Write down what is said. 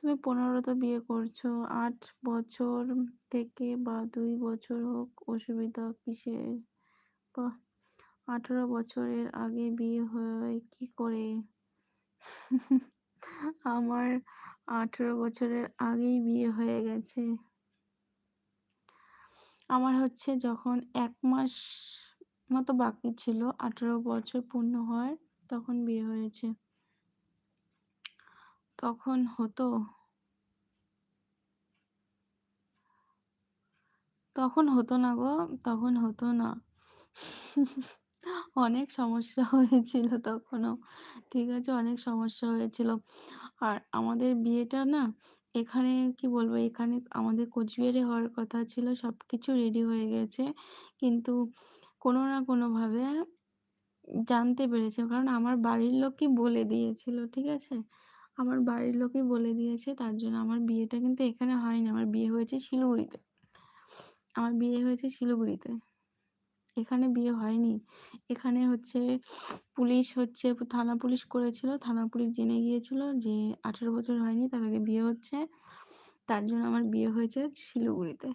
তুমি ১৫ তো বিয়ে করছো, ৮ বছর থেকে বা ২ বছর হোক অসুবিধা কিসের? বাহ! ১৮ বছরের আগে বিয়ে হয় কি করে? আমার ১৮ বছরের আগেই বিয়ে হয়ে গেছে। আমার হচ্ছে যখন ১ মাস মতো বাকি ছিল ১৮ বছর পূর্ণ হওয়ার, তখন বিয়ে হয়েছে। তখন হতো তখন হতো না গো, তখন হতো না। অনেক সমস্যা হয়েছিল তখনও। ঠিক আছে? অনেক সমস্যা হয়েছিল। আর আমাদের বিয়েটা না এখানে কি বলবো, এখানে আমাদের কোচবিহারে হওয়ার কথা ছিল। সবকিছু রেডি হয়ে গেছে। কিন্তু কোনো না কোনোভাবে জানতে পেরেছে। কারণ আমার বাড়ির লোকই বলে দিয়েছিল। ঠিক আছে? আমার বাড়ির লোকই বলে দিয়েছে। তার জন্য আমার বিয়েটা কিন্তু এখানে হয়নি। আমার বিয়ে হয়েছে শিলিগুড়িতে। আমার বিয়ে হয়েছে শিলিগুড়িতে। এখানে বিয়ে হয়নি। এখানে হচ্ছে পুলিশ হচ্ছে থানা পুলিশ করেছিল। থানা পুলিশ জেনে গিয়েছিল যে ১৮ বছর হয়নি, তার আগে বিয়ে হচ্ছে। তার জন্য আমার বিয়ে হয়েছে শিলিগুড়িতে।